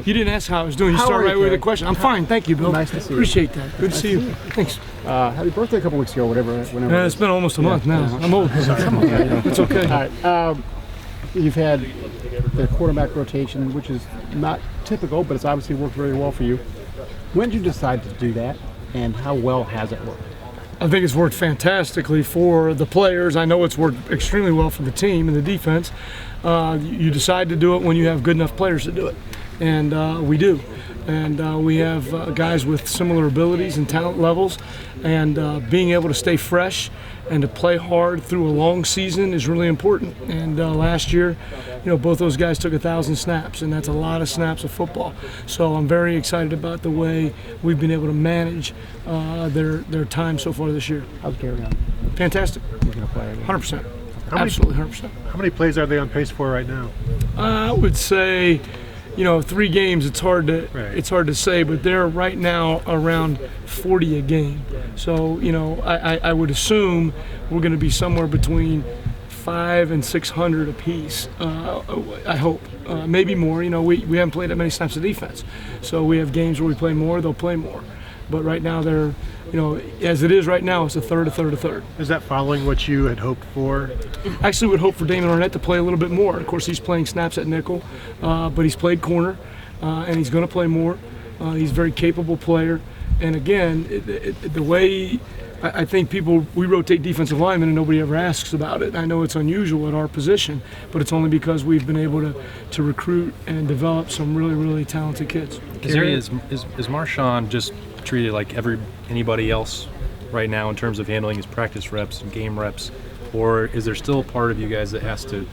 You didn't ask how I was doing. You started right with a question. I'm fine, thank you, Bill. Nice to see you. Appreciate that. Good to see you. Thanks. Happy birthday a couple weeks ago, whenever. It's been almost a month now. I'm old. Come on, it's okay. All right. You've had the quarterback rotation, which is not typical, but it's obviously worked very well for you. When did you decide to do that, and how well has it worked? I think it's worked fantastically for the players. I know it's worked extremely well for the team and the defense. You decide to do it when you have good enough players to do it, and we do. And we have guys with similar abilities and talent levels, and being able to stay fresh and to play hard through a long season is really important. And last year, both those guys took 1,000 snaps, and that's a lot of snaps of football. So I'm very excited about the way we've been able to manage their time so far this year. How's Kerry on? Fantastic. He's going to play. 100%. Absolutely 100%. How many plays are they on pace for right now? I would say, 3 games. It's hard to say, but they're right now around 40 a game. So I would assume we're going to be somewhere between 500 and 600 apiece. I hope, maybe more. We haven't played that many snaps of defense, so we have games where we play more. They'll play more, but right now they're. As it is right now, it's a third. Is that following what you had hoped for? Actually, would hope for Damon Arnett to play a little bit more. Of course, he's playing snaps at nickel, but he's played corner, and he's going to play more. He's a very capable player. And again, the way I think we rotate defensive linemen and nobody ever asks about it. I know it's unusual at our position, but it's only because we've been able to recruit and develop some really, really talented kids. Is Marshawn just treated like anybody else right now in terms of handling his practice reps and game reps, or is there still a part of you guys that has to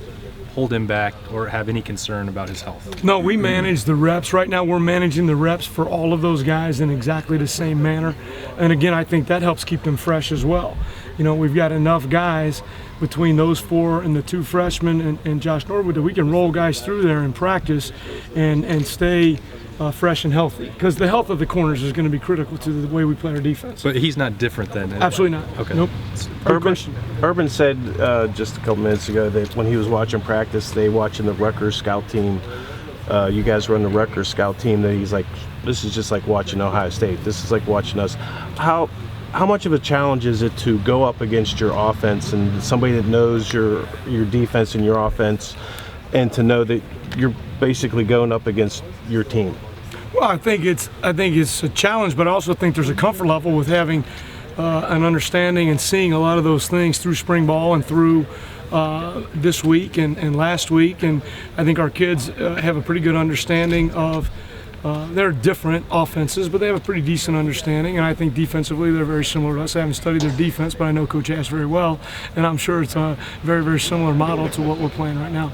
hold him back or have any concern about his health? No, we manage the reps. Right now we're managing the reps for all of those guys in exactly the same manner, and again, I think that helps keep them fresh as well. We've got enough guys between those 4 and the 2 freshmen and Josh Norwood that we can roll guys through there in practice and stay fresh and healthy, because the health of the corners is going to be critical to the way we play our defense. But he's not different than anybody. Absolutely not. Okay. Nope. Urban said just a couple minutes ago that when he was watching practice, they watching the Rutgers scout team. You guys run the Rutgers scout team. That he's like, this is just like watching Ohio State. This is like watching us. How much of a challenge is it to go up against your offense and somebody that knows your defense and your offense, and to know that you're basically going up against your team? Well, I think it's a challenge, but I also think there's a comfort level with having an understanding and seeing a lot of those things through spring ball and through this week and last week. And I think our kids have a pretty good understanding of they're different offenses, but they have a pretty decent understanding. And I think defensively they're very similar to us. I haven't studied their defense, but I know Coach Ash very well, and I'm sure it's a very, very similar model to what we're playing right now.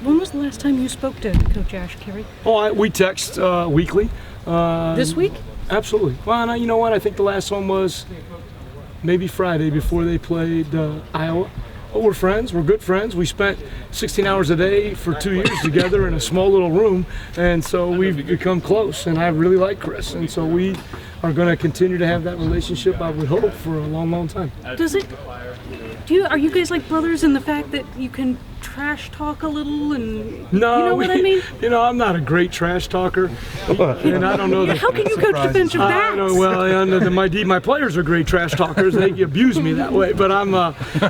When was the last time you spoke to Coach Ash, Kerry? We text weekly. This week? Absolutely. Well, you know what? I think the last one was maybe Friday before they played Iowa. But we're friends. We're good friends. We spent 16 hours a day for 2 years together in a small little room, and so we've become close. And I really like Chris, and so we are going to continue to have that relationship, I would hope, for a long, long time. Are you guys like brothers in the fact that you can trash talk a little and no, you know what I mean? I'm not a great trash talker, and I don't know that. How can you coach defensive backs? My players are great trash talkers. They abuse me that way, but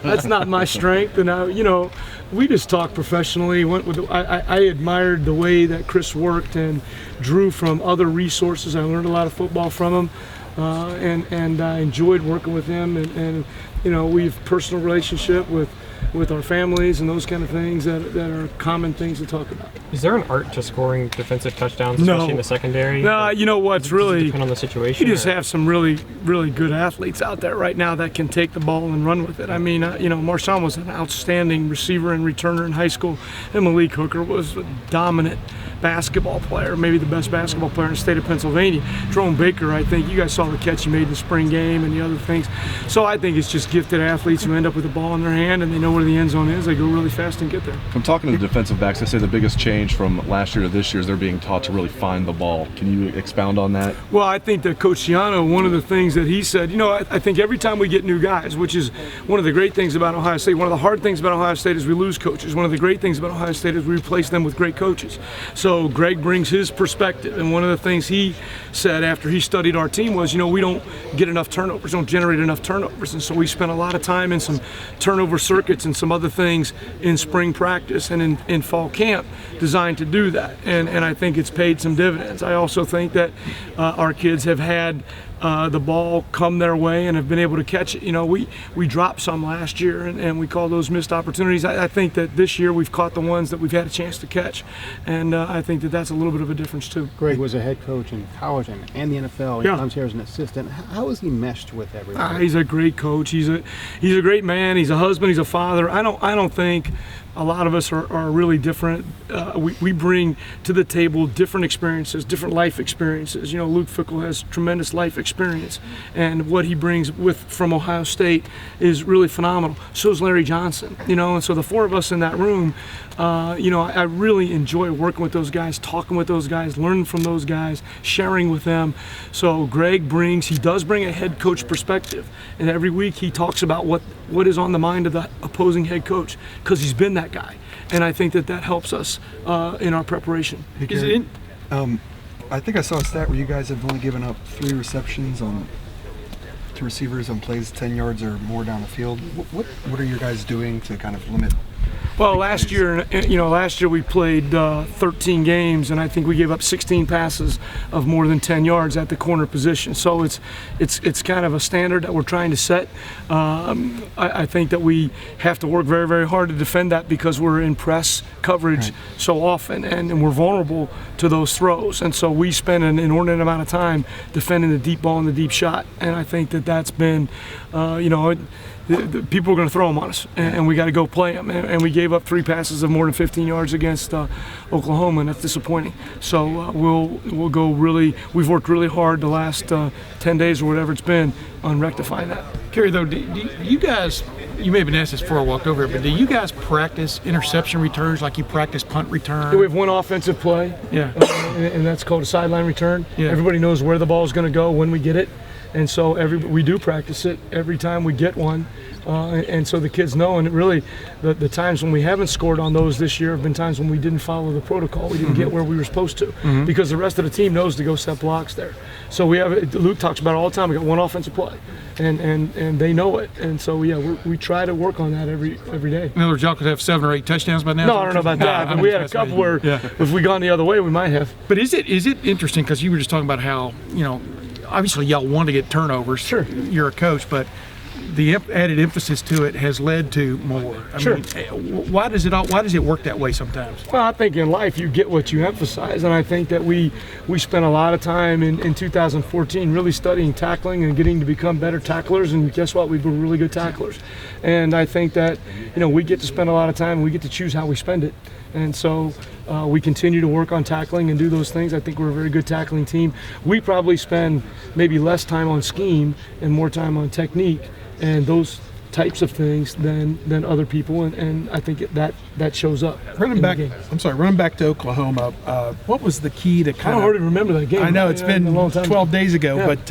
that's not my strength. And we just talk professionally. I admired the way that Chris worked and drew from other resources. I learned a lot of football from him, and I enjoyed working with him. And we have a personal relationship with our families and those kind of things that are common things to talk about. Is there an art to scoring defensive touchdowns, especially in the secondary? No, what's really depend on the situation. You just have some really, really good athletes out there right now that can take the ball and run with it. I mean, Marshawn was an outstanding receiver and returner in high school, and Malik Hooker was a dominant basketball player, maybe the best basketball player in the state of Pennsylvania. Jerome Baker, I think you guys saw the catch he made in the spring game and the other things. So I think it's just gifted athletes who end up with the ball in their hand and they know where the end zone is. They go really fast and get there. I'm talking to the defensive backs. I say the biggest change from last year to this year is they're being taught to really find the ball. Can you expound on that? Well, I think that Coach Ciano, one of the things that he said, I think every time we get new guys, which is one of the great things about Ohio State, one of the hard things about Ohio State is we lose coaches. One of the great things about Ohio State is we replace them with great coaches. So Greg brings his perspective, and one of the things he said after he studied our team was, we don't get enough turnovers, don't generate enough turnovers, and so we spent a lot of time in some turnover circuits and some other things in spring practice and in fall camp designed to do that, and I think it's paid some dividends. I also think that our kids have had the ball come their way and have been able to catch it. We dropped some last year and we call those missed opportunities. I think that this year we've caught the ones that we've had a chance to catch, and I think that that's a little bit of a difference too. Greg was a head coach in college and the NFL. Yeah. He comes here as an assistant. How has he meshed with everybody? He's a great coach. He's a great man. He's a husband. He's a father. I don't think a lot of us are really different. We bring to the table different experiences, different life experiences. Luke Fickell has tremendous life experience, and what he brings from Ohio State is really phenomenal. So is Larry Johnson, and so the four of us in that room, I really enjoy working with those guys, talking with those guys, learning from those guys, sharing with them. So Greg does bring a head coach perspective, and every week he talks about what is on the mind of the opposing head coach, because he's been that guy, and I think that helps us in our preparation. Hey, Kerry, I think I saw a stat where you guys have only given up 3 receptions to receivers on plays 10 yards or more down the field. What are you guys doing to kind of limit? Well, last year we played 13 games, and I think we gave up 16 passes of more than 10 yards at the corner position. So it's kind of a standard that we're trying to set. I think that we have to work very, very hard to defend that because we're in press coverage so often, and we're vulnerable to those throws. And so we spend an inordinate amount of time defending the deep ball and the deep shot. And I think that that's been, the people are going to throw them on us, and we got to go play them. And we gave up 3 passes of more than 15 yards against Oklahoma, and that's disappointing. So we'll go really. We've worked really hard the last 10 days or whatever it's been on rectifying that. Kerry, though, do you guys? You may have been asked this before I walked over here, but do you guys practice interception returns like you practice punt return? We have one offensive play, and that's called a sideline return. Yeah. Everybody knows where the ball is going to go when we get it. And so we do practice it every time we get one, and so the kids know. And really, the times when we haven't scored on those this year have been times when we didn't follow the protocol. We didn't get where we were supposed to, because the rest of the team knows to go set blocks there. So Luke talks about it all the time. We got one offensive play, and they know it. And so we try to work on that every day. In other words, y'all could have 7 or 8 touchdowns by now. No, I don't know about that. But we had a couple where if we gone the other way, we might have. But is it interesting, because you were just talking about how obviously y'all want to get turnovers. Sure. You're a coach, but the added emphasis to it has led to more. I mean, why does it work that way sometimes? Well, I think in life you get what you emphasize, and I think that we spent a lot of time in 2014 really studying tackling and getting to become better tacklers, and guess what? We've been really good tacklers. And I think that we get to spend a lot of time and we get to choose how we spend it. And so we continue to work on tackling and do those things. I think we're a very good tackling team. We probably spend maybe less time on scheme and more time on technique and those types of things than other people, and I think that shows up. Running back to Oklahoma, what was the key to kind of hard to remember that game? I know it's been a long time 12 days ago, but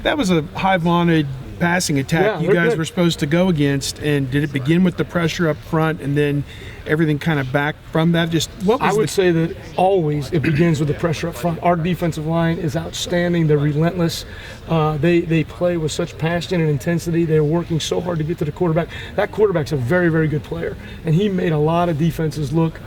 that was a high-vaunted passing attack you guys were supposed to go against, and did it begin with the pressure up front and then everything kind of back from that? Just what was I would say that always it begins with the pressure up front. Our defensive line is outstanding. They're relentless. They play with such passion and intensity. They're working so hard to get to the quarterback. That quarterback's a very, very good player, and he made a lot of defenses look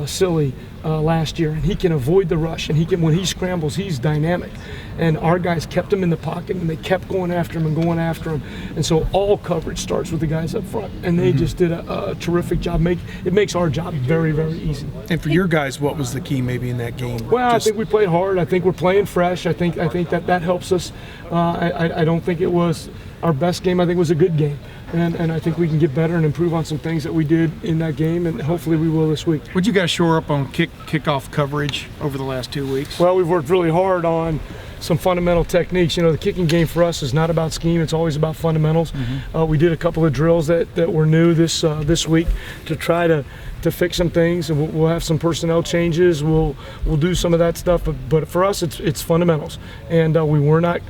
silly last year. And he can avoid the rush, and when he scrambles, he's dynamic. And our guys kept him in the pocket, and they kept going after him. And so all coverage starts with the guys up front, and they just did a terrific job. It makes our job very, very easy. And for your guys, what was the key maybe in that game? Well, I think we played hard. I think we're playing fresh. I think that helps us. I don't think it was our best game. I think it was a good game. and I think we can get better and improve on some things that we did in that game, and hopefully we will this week. Would you guys shore up on kickoff coverage over the last 2 weeks? Well, we've worked really hard on some fundamental techniques. You know, the kicking game for us is not about scheme, it's always about fundamentals. We did a couple of drills that were new this week to try to fix some things, and we'll have some personnel changes. We'll do some of that stuff, but for us it's fundamentals, and we were not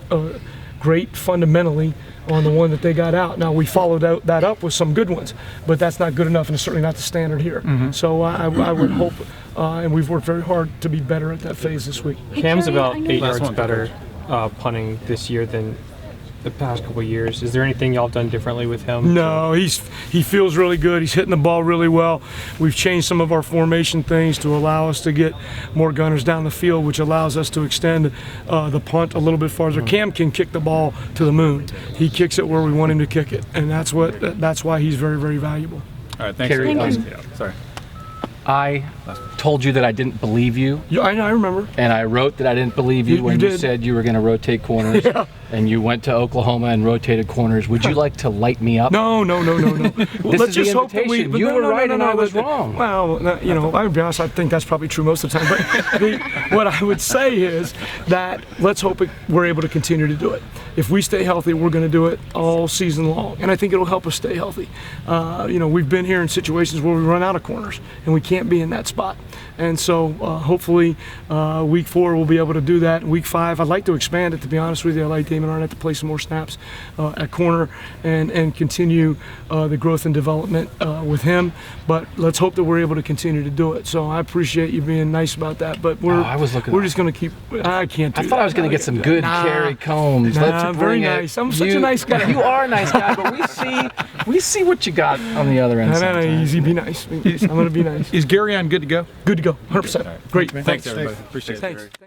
great fundamentally on the one that they got out. Now we followed that up with some good ones, but that's not good enough, and it's certainly not the standard here. So I would hope, and we've worked very hard to be better at that phase this week. Cam's Kerry, about I know 8 you- yards better punting this year than the past couple of years. Is there anything y'all have done differently with him? No, he feels really good. He's hitting the ball really well. We've changed some of our formation things to allow us to get more gunners down the field, which allows us to extend the punt a little bit farther. Cam can kick the ball to the moon. He kicks it where we want him to kick it, and that's why he's very, very valuable. All right, thanks. Kerry, Sorry. I told you that I didn't believe you, Yeah, I remember. and I wrote that I didn't believe you, You when you did. said you were going to rotate corners, and you went to Oklahoma and rotated corners. Would you like to light me up? No. Well, This let's is the just hope that we. invitation. You were right and I was but- wrong. Well, you know, I would be honest. I think that's probably true most of the time. But what I would say is that let's hope we're able to continue to do it. If we stay healthy, we're going to do it all season long, and I think it'll help us stay healthy. You know, we've been here in situations where we run out of corners, and we can't be in that spot. And so hopefully week 4 we'll be able to do that. In week 5, I'd like to expand it, to be honest with you. I'd like Damon Arnett to play some more snaps at corner and continue the growth and development with him. But let's hope that we're able to continue to do it. So I appreciate you being nice about that. But we're just going to keep. I can't do that. I thought I was going to get some good Kerry Combs. Let's very bring it. nice. I'm such a nice guy. You are a nice guy, but we see what you got on the other end. No, sometimes. easy. Be nice. I'm going to be nice. Is Gary on good to go? Good to go. 100%. Great. Thanks, everybody. Appreciate it. Thanks.